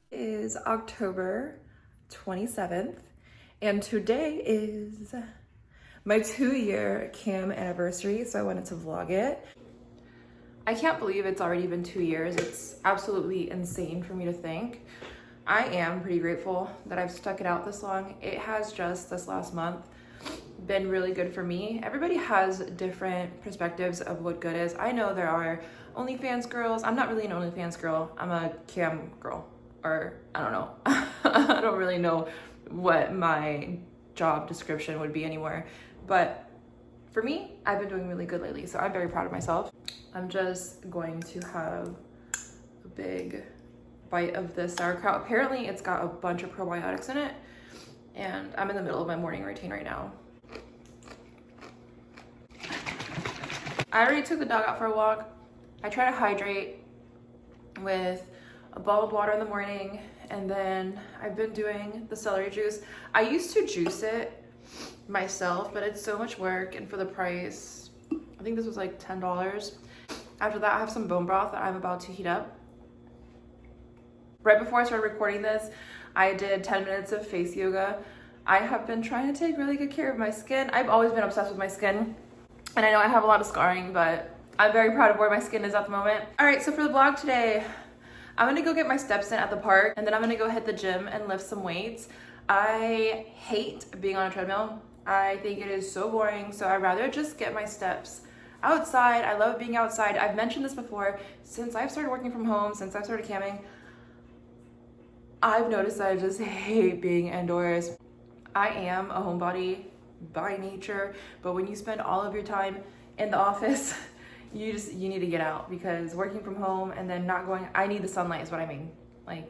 Is October 27th, and today is my 2-year cam anniversary, so I wanted to vlog it. I can't believe it's already been 2 years. It's absolutely insane for me to think. I am pretty grateful that I've stuck it out this long. It has just this last month been really good for me. Everybody has different perspectives of what good is. I know there are OnlyFans girls. I'm not really an OnlyFans girl. I'm a cam girl, or I don't know. I don't really know what my job description would be anymore. But for me, I've been doing really good lately, so I'm very proud of myself. I'm just going to have a big bite of this sauerkraut. Apparently it's got a bunch of probiotics in it, and I'm in the middle of my morning routine right now. I already took the dog out for a walk. I try to hydrate with a bottle of water in the morning, and then I've been doing the celery juice. I used to juice it myself, but it's so much work, and for the price, I think this was like $10. After that, I have some bone broth that I'm about to heat up. Right before I started recording this, I did 10 minutes of face yoga. I have been trying to take really good care of my skin. I've always been obsessed with my skin, and I know I have a lot of scarring, but I'm very proud of where my skin is at the moment. All right, so for the vlog today, I'm gonna go get my steps in at the park, and then I'm gonna go hit the gym and lift some weights. I hate being on a treadmill. I think it is so boring, so I'd rather just get my steps outside. I love being outside. I've mentioned this before. Since I've started working from home, since I've started camming, I've noticed that I just hate being indoors. I am a homebody by nature, but when you spend all of your time in the office, you need to get out, because working from home and then not going, I need the sunlight is what I mean. Like,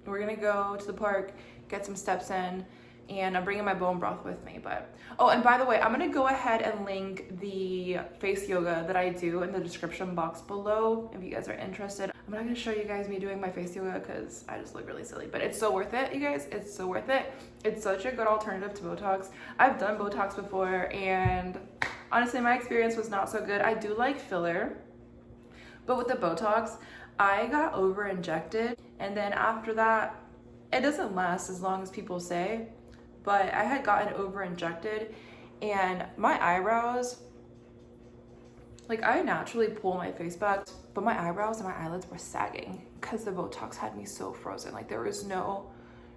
we're gonna go to the park, get some steps in, and I'm bringing my bone broth with me. But oh, and by the way, I'm gonna go ahead and link the face yoga that I do in the description box below if you guys are interested. I'm not gonna show you guys me doing my face yoga because I just look really silly, but it's so worth it, you guys. It's so worth it. It's such a good alternative to Botox. I've done Botox before, and honestly, my experience was not so good. I do like filler, but with the Botox, I got over injected, and then after that, it doesn't last as long as people say, but I had gotten over injected, and my eyebrows, like, I naturally pull my face back, but my eyebrows and my eyelids were sagging because the Botox had me so frozen. Like, there was no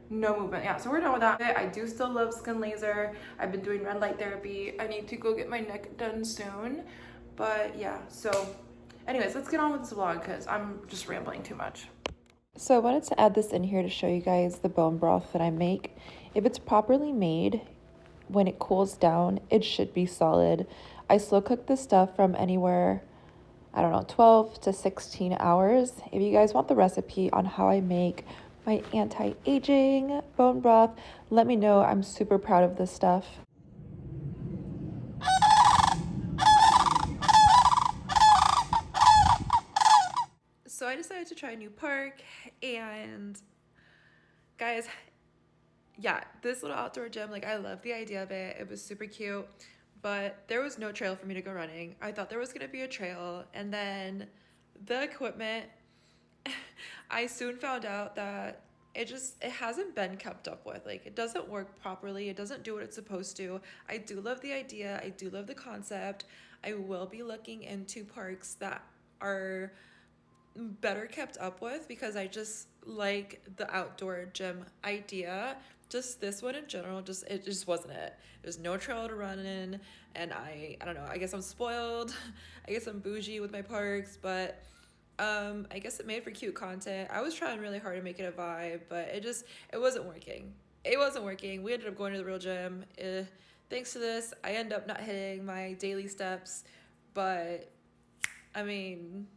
movement. Yeah, so we're done with that. I do still love skin laser. I've been doing red light therapy. I need to go get my neck done soon. But yeah, so anyways, let's get on with this vlog because I'm just rambling too much. So I wanted to add this in here to show you guys the bone broth that I make. If it's properly made, when it cools down, it should be solid. I slow cook this stuff from anywhere, I don't know, 12 to 16 hours. If you guys want the recipe on how I make my anti-aging bone broth, let me know. I'm super proud of this stuff. So I decided to try a new park, and guys, yeah, this little outdoor gym, like, I love the idea of it. It was super cute, but there was no trail for me to go running. I thought there was gonna be a trail, and then the equipment, I soon found out that it hasn't been kept up with. Like, it doesn't work properly. It doesn't do what it's supposed to. I do love the idea. I do love the concept. I will be looking into parks that are better kept up with, because I just like the outdoor gym idea. Just this one in general, it just wasn't it. There's no trail to run in, and I don't know, I guess I'm spoiled. I guess I'm bougie with my parks, but I guess it made for cute content. I was trying really hard to make it a vibe, but it wasn't working. It wasn't working. We ended up going to the real gym. Thanks to this, I end up not hitting my daily steps, but I mean,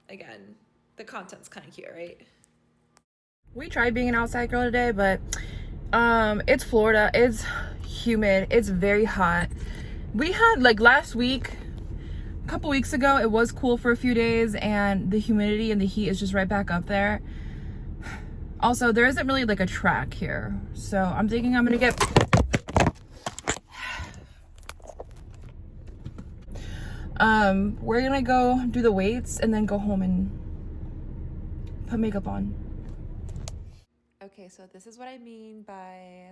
again, the content's kind of cute, right? We tried being an outside girl today, but it's Florida. It's humid. It's very hot. We had, like, last week, a couple weeks ago, it was cool for a few days, and the humidity and the heat is just right back up there. Also, there isn't really like a track here, so I'm thinking I'm gonna get We're gonna go do the weights and then go home and put makeup on. Okay, so this is what I mean by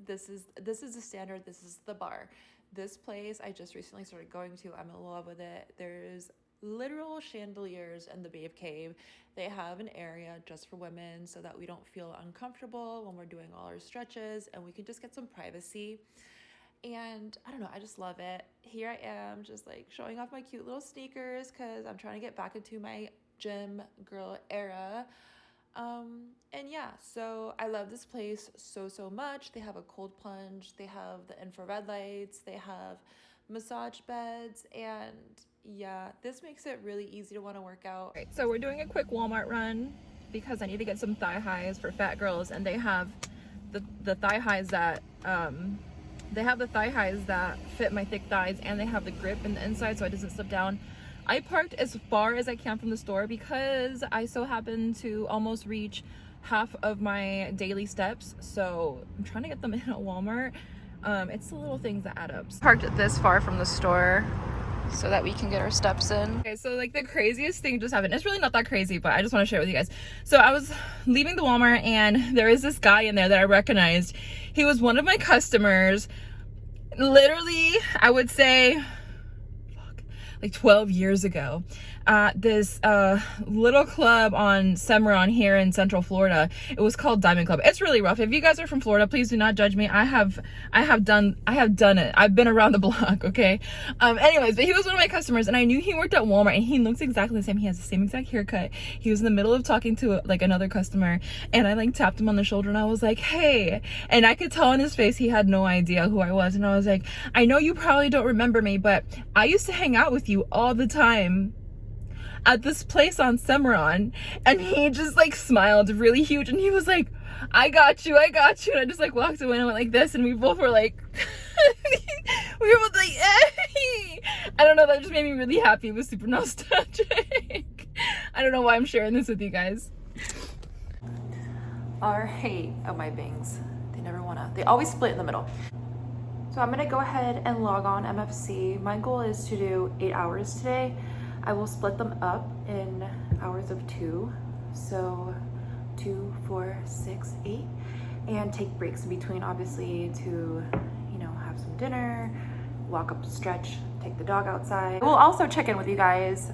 this is the standard, this is the bar. This place I just recently started going to. I'm in love with it. There's literal chandeliers in the Babe Cave. They have an area just for women so that we don't feel uncomfortable when we're doing all our stretches, and we can just get some privacy. And I don't know, I just love it. Here I am just like showing off my cute little sneakers because I'm trying to get back into my gym girl era. And yeah, so I love this place so much. They have a cold plunge, they have the infrared lights, they have massage beds, and yeah, this makes it really easy to want to work out. Right, so we're doing a quick Walmart run because I need to get some thigh highs for fat girls, and they have the thigh highs that fit my thick thighs, and they have the grip in the inside so it doesn't slip down. I parked as far as I can from the store because I so happen to almost reach half of my daily steps, so I'm trying to get them in at Walmart. It's the little things that add up. Parked it this far from the store so that we can get our steps in. Okay, so like the craziest thing just happened. It's really not that crazy, but I just want to share it with you guys. So I was leaving the Walmart and there is this guy in there that I recognized. He was one of my customers. Literally, I would say like 12 years ago, this little club on Cimarron here in Central Florida. It was called Diamond Club. It's really rough. If you guys are from Florida, please do not judge me. I have done it. I've been around the block, okay? Anyways, but he was one of my customers, and I knew he worked at Walmart, and he looks exactly the same. He has the same exact haircut. He was in the middle of talking to like another customer, and I like tapped him on the shoulder, and I was like, hey, and I could tell on his face he had no idea who I was, and I was like, I know you probably don't remember me, but I used to hang out with you all the time at this place on Cimarron. And he just like smiled really huge, and he was like, I got you. And I just like walked away and went like this, and we both were like we were both like, hey. I don't know, that just made me really happy. It was super nostalgic. I don't know why I'm sharing this with you guys. Our hate of my bangs, they always split in the middle. So I'm gonna go ahead and log on MFC. My goal is to do 8 hours today. I will split them up in hours of 2. So 2, 4, 6, 8. And take breaks in between, obviously, to, you know, have some dinner, walk up, stretch, take the dog outside. We'll also check in with you guys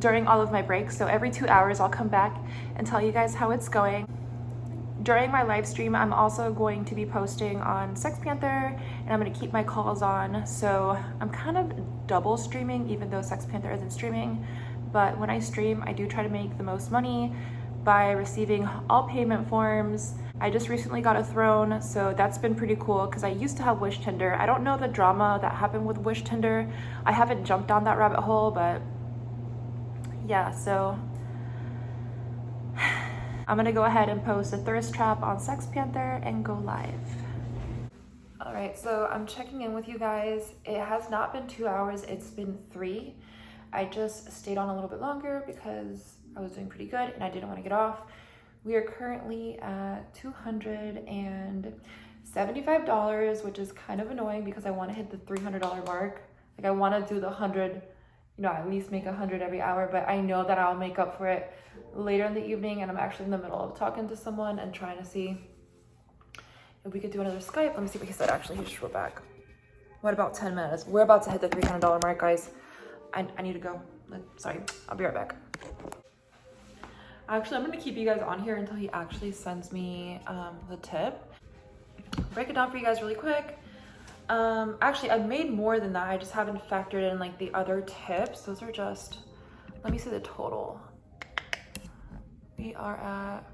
during all of my breaks. So every 2 hours, I'll come back and tell you guys how it's going. During my live stream, I'm also going to be posting on Sex Panther, and I'm going to keep my calls on. So I'm kind of double streaming, even though Sex Panther isn't streaming. But when I stream, I do try to make the most money by receiving all payment forms. I just recently got a throne, so that's been pretty cool because I used to have Wish Tinder. I don't know the drama that happened with Wish Tinder. I haven't jumped down that rabbit hole, but yeah, so I'm gonna go ahead and post a thirst trap on Sex Panther and go live. All right, so I'm checking in with you guys. It has not been 2 hours, it's been 3. I just stayed on a little bit longer because I was doing pretty good and I didn't want to get off. We are currently at $275, which is kind of annoying because I want to hit the $300 mark. Like I want to do the 100, you know, at least make 100 every hour, but I know that I'll make up for it later in the evening, and I'm actually in the middle of talking to someone and trying to see if we could do another Skype. Let me see what he said. Actually, he just wrote back. What about 10 minutes? We're about to hit the $300 mark, guys. I need to go. Sorry, I'll be right back. Actually, I'm gonna keep you guys on here until he actually sends me the tip. Break it down for you guys really quick. Actually, I made more than that. I just haven't factored in like the other tips. Those are just, let me see the total. We are at,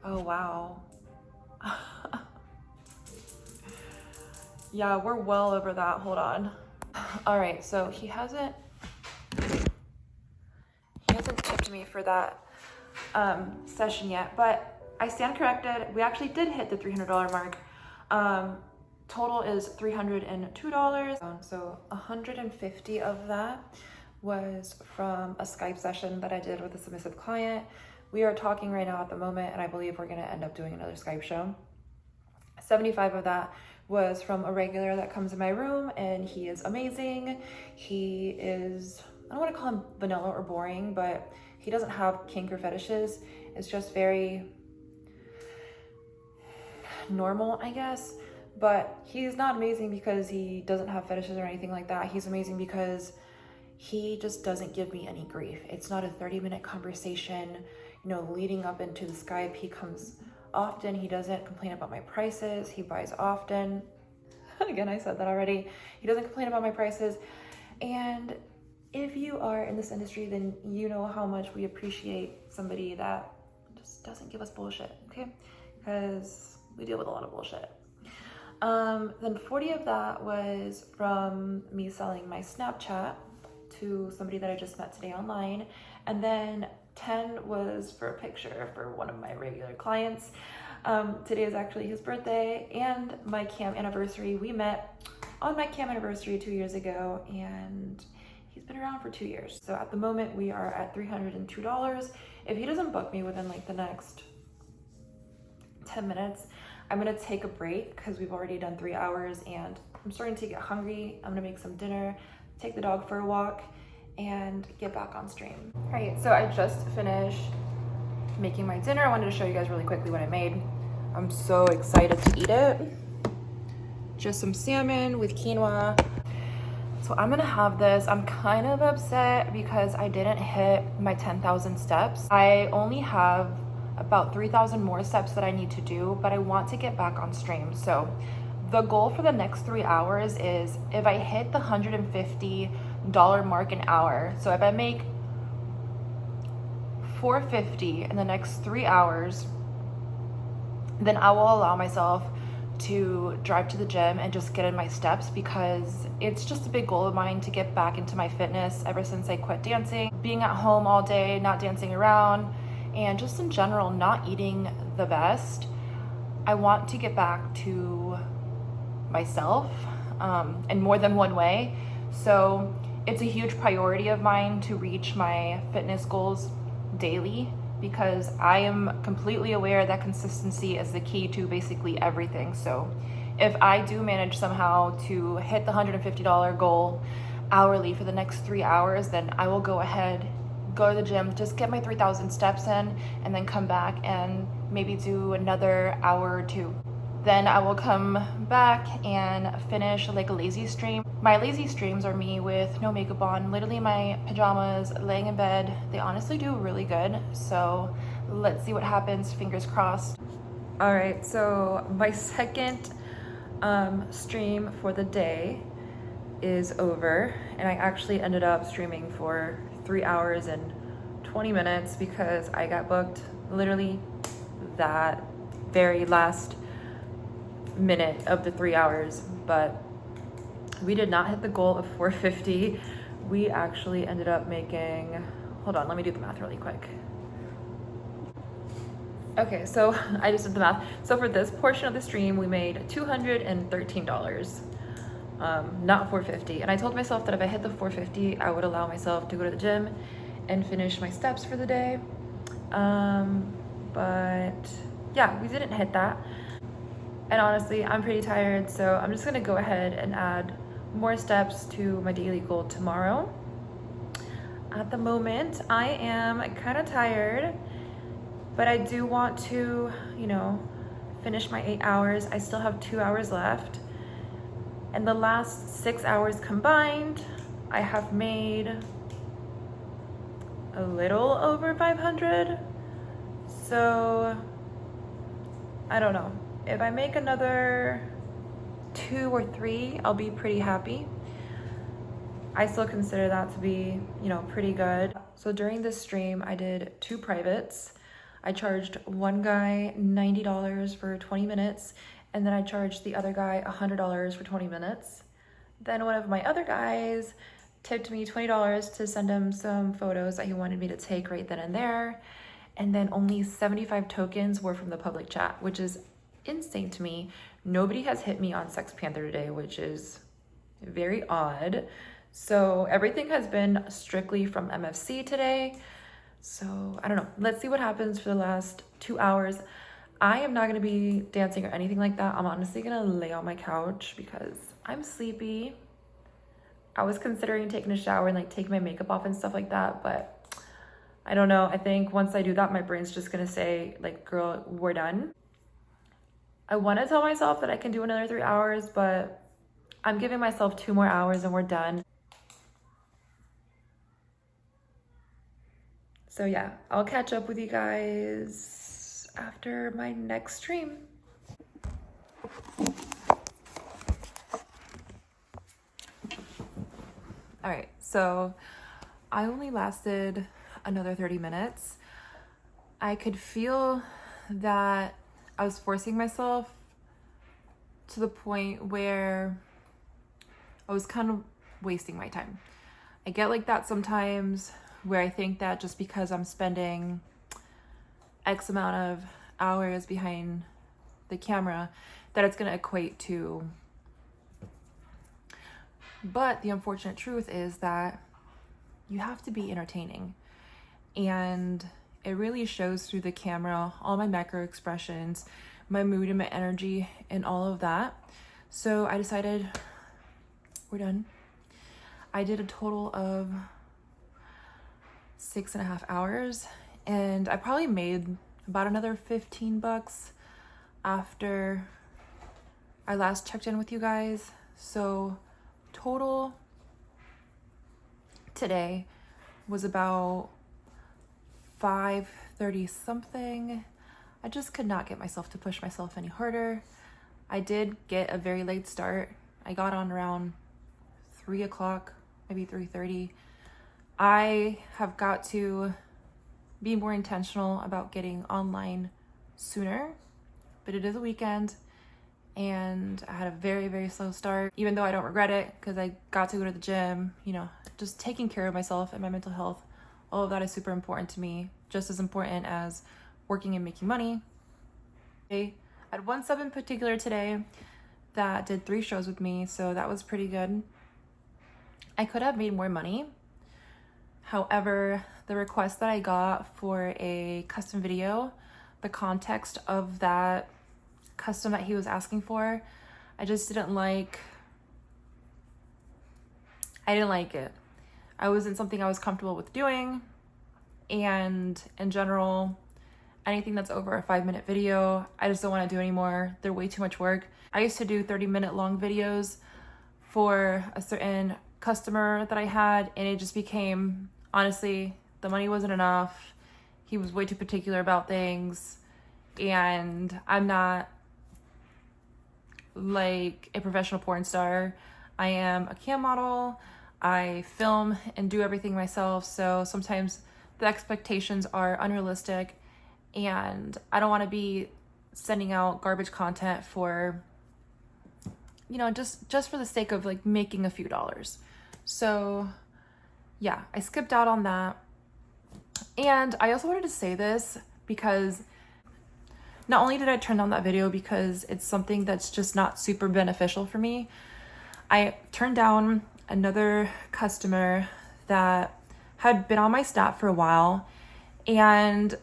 oh wow. Yeah, we're well over that. Hold on. All right, so he hasn't tipped me for that session yet, but I stand corrected. We actually did hit the $300 mark. Total is $302. So 150 of that was from a Skype session that I did with a submissive client. We are talking right now at the moment, and I believe we're gonna end up doing another Skype show. 75 of that was from a regular that comes in my room, and he is amazing. He is, I don't want to call him vanilla or boring, but he doesn't have kink or fetishes. It's just very normal, I guess. But he's not amazing because he doesn't have fetishes or anything like that. He's amazing because he just doesn't give me any grief. It's not a 30-minute conversation, you know, leading up into the Skype. He comes often. He doesn't complain about my prices. He buys often. Again, I said that already. He doesn't complain about my prices. And if you are in this industry, then you know how much we appreciate somebody that just doesn't give us bullshit, okay? Because we deal with a lot of bullshit. Then 40 of that was from me selling my Snapchat to somebody that I just met today online. And then 10 was for a picture for one of my regular clients. Today is actually his birthday and my cam anniversary. We met on my cam anniversary 2 years ago, and he's been around for 2 years. So at the moment we are at $302. If he doesn't book me within like the next 10 minutes, I'm gonna take a break because we've already done 3 hours and I'm starting to get hungry. I'm gonna make some dinner, take the dog for a walk, and get back on stream. All right, so I just finished making my dinner. I wanted to show you guys really quickly what I made. I'm so excited to eat it. Just some salmon with quinoa. So I'm gonna have this. I'm kind of upset because I didn't hit my 10,000 steps. I only have about 3,000 more steps that I need to do, but I want to get back on stream. So the goal for the next 3 hours is if I hit the $150 mark an hour, so if I make $450 in the next 3 hours, then I will allow myself to drive to the gym and just get in my steps, because it's just a big goal of mine to get back into my fitness ever since I quit dancing. Being at home all day, not dancing around, and just in general not eating the best. I want to get back to myself in more than one way. So it's a huge priority of mine to reach my fitness goals daily, because I am completely aware that consistency is the key to basically everything. So if I do manage somehow to hit the $150 goal hourly for the next 3 hours, then I will go ahead, go to the gym, just get my 3,000 steps in, and then come back and maybe do another hour or two. Then I will come back and finish like a lazy stream. My lazy streams are me with no makeup on, literally in my pajamas, laying in bed. They honestly do really good. So let's see what happens, fingers crossed. All right, so my second stream for the day is over, and I actually ended up streaming for 3 hours and 20 minutes because I got booked literally that very last minute of the 3 hours. But we did not hit the goal of 450. We actually ended up making, hold on, let me do the math really quick. Okay, so I just did the math. So for this portion of the stream, we made $213, not 450. And I told myself that if I hit the 450, I would allow myself to go to the gym and finish my steps for the day. But yeah, we didn't hit that. And honestly, I'm pretty tired, so I'm just gonna go ahead and add more steps to my daily goal tomorrow. At the moment, I am kind of tired, but I do want to, you know, finish my 8 hours. I still have 2 hours left. And the last 6 hours combined, I have made a little over 500. So, I don't know. If I make another 2 or 3, I'll be pretty happy. I still consider that to be, you know, pretty good. So during this stream, I did 2 privates. I charged one guy $90 for 20 minutes, and then I charged the other guy $100 for 20 minutes. Then one of my other guys tipped me $20 to send him some photos that he wanted me to take right then and there. And then only 75 tokens were from the public chat, which is insane to me. Nobody has hit me on Sex Panther today, which is very odd. So everything has been strictly from MFC today. So I don't know. Let's see what happens for the last 2 hours. I am not gonna be dancing or anything like that. I'm honestly gonna lay on my couch because I'm sleepy. I was considering taking a shower and like taking my makeup off and stuff like that, but I don't know. I think once I do that, my brain's just gonna say like, girl, we're done. I wanna tell myself that I can do another 3 hours, but I'm giving myself 2 more hours and we're done. So yeah, I'll catch up with you guys after my next stream. All right, so I only lasted another 30 minutes. I could feel that I was forcing myself to the point where I was kind of wasting my time. I get like that sometimes, where I think that just because I'm spending X amount of hours behind the camera, that it's gonna equate to. But the unfortunate truth is that you have to be entertaining. And it really shows through the camera, all my macro expressions, my mood and my energy and all of that. So I decided we're done. I did a total of 6.5 hours and I probably made about another $15 after I last checked in with you guys. So total today was about 5:30 something. I just could not get myself to push myself any harder. I did get a very late start. I got on around 3 o'clock, maybe 3:30. I have got to be more intentional about getting online sooner, but it is a weekend and I had a very, very slow start, even though I don't regret it because I got to go to the gym, you know, just taking care of myself and my mental health. All of that is super important to me, just as important as working and making money. I had one sub in particular today that did 3 shows with me, so that was pretty good. I could have made more money. However, the request that I got for a custom video, the context of that custom that he was asking for, I just didn't like. I didn't like it. I wasn't something I was comfortable with doing. And in general, anything that's over a 5-minute video, I just don't want to do anymore. They're way too much work. I used to do 30-minute long videos for a certain customer that I had, and it just became, honestly, the money wasn't enough. He was way too particular about things, and I'm not like a professional porn star. I am a cam model. I film and do everything myself, so sometimes the expectations are unrealistic, and I don't want to be sending out garbage content for, you know, just for the sake of like making a few dollars. So yeah, I skipped out on that. And I also wanted to say this because not only did I turn down that video because it's something that's just not super beneficial for me, I turned down another customer that had been on my Snap for a while and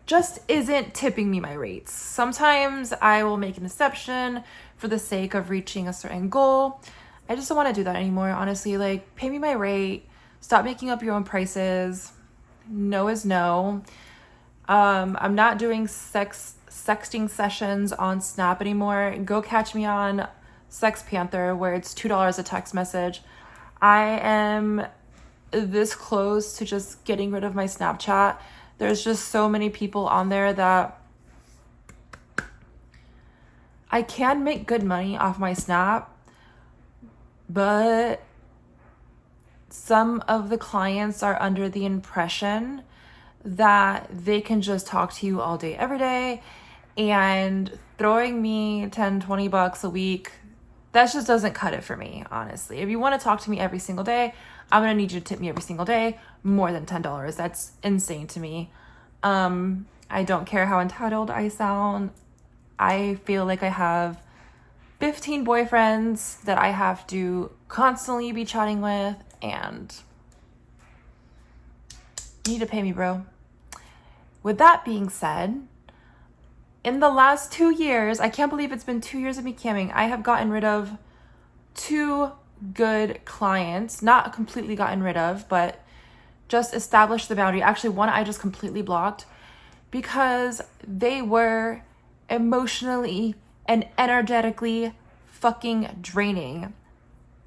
just isn't tipping me my rates. Sometimes I will make an exception for the sake of reaching a certain goal. I just don't want to do that anymore, honestly. Like, pay me my rate. Stop making up your own prices. No is no. I'm not doing sexting sessions on Snap anymore. Go catch me on Sex Panther, where it's $2 a text message. I am this close to just getting rid of my Snapchat. There's just so many people on there that I can make good money off my Snap, but some of the clients are under the impression that they can just talk to you all day, every day, and throwing me 10, 20 bucks a week, that just doesn't cut it for me, honestly. If you want to talk to me every single day, I'm going to need you to tip me every single day more than $10. That's insane to me. I don't care how entitled I sound. I feel like I have 15 boyfriends that I have to constantly be chatting with, and you need to pay me, bro. With that being said, In the last 2 years, I can't believe it's been 2 years of me camming, I have gotten rid of 2 good clients. Not completely gotten rid of, but just established the boundary. Actually, one I just completely blocked because they were emotionally and energetically fucking draining.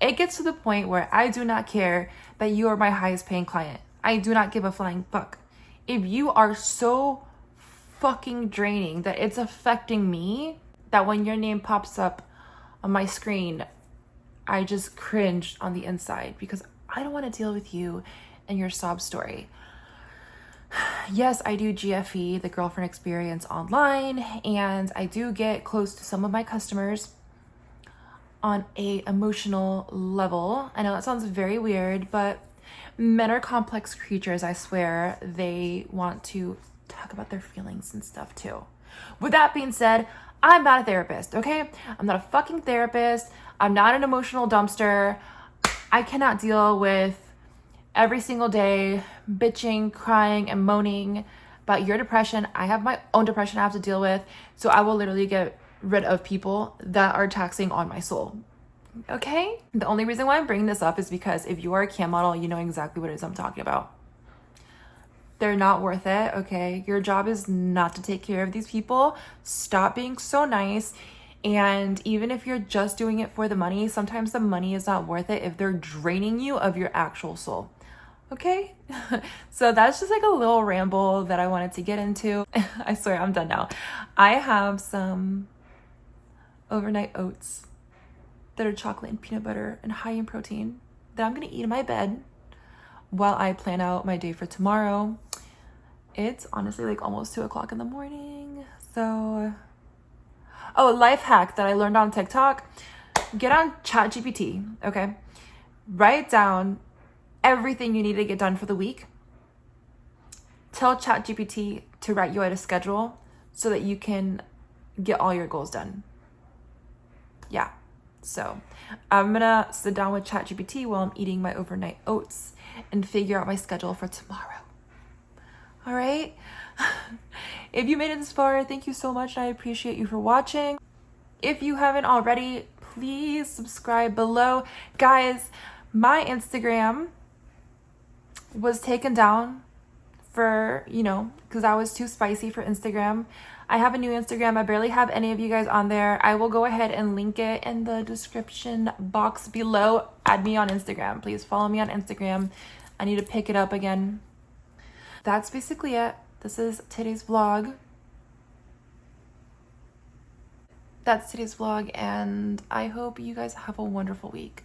It gets to the point where I do not care that you are my highest paying client. I do not give a flying fuck. If you are so fucking draining that it's affecting me, that when your name pops up on my screen, I just cringe on the inside because I don't want to deal with you and your sob story. Yes, I do GFE, the girlfriend experience, online, and I do get close to some of my customers on a emotional level. I know that sounds very weird, but men are complex creatures, I swear. They want to talk about their feelings and stuff too. With that being said, I'm not a therapist, okay? I'm not a fucking therapist. I'm not an emotional dumpster. I cannot deal with every single day bitching, crying, and moaning about your depression. I have my own depression I have to deal with, so I will literally get rid of people that are taxing on my soul. Okay? The only reason why I'm bringing this up is because if you are a cam model, you know exactly what it is I'm talking about. They're not worth it, okay? Your job is not to take care of these people. Stop being so nice. And even if you're just doing it for the money, sometimes the money is not worth it if they're draining you of your actual soul. Okay? So that's just like a little ramble that I wanted to get into. I swear I'm done now. I have some overnight oats that are chocolate and peanut butter and high in protein that I'm gonna eat in my bed while I plan out my day for tomorrow. It's honestly like almost 2 o'clock in the morning. So, oh, life hack that I learned on TikTok. Get on ChatGPT, okay? Write down everything you need to get done for the week. Tell ChatGPT to write you out a schedule so that you can get all your goals done. Yeah. So I'm gonna sit down with ChatGPT while I'm eating my overnight oats and figure out my schedule for tomorrow. All right. If you made it this far, thank you so much. I appreciate you for watching. If you haven't already, please subscribe below. Guys, my Instagram was taken down for, because I was too spicy for Instagram. I have a new Instagram. I barely have any of you guys on there. I will go ahead and link it in the description box below. Add me on Instagram. Please follow me on Instagram. I need to pick it up again. That's basically it. This is today's vlog. That's today's vlog, and I hope you guys have a wonderful week.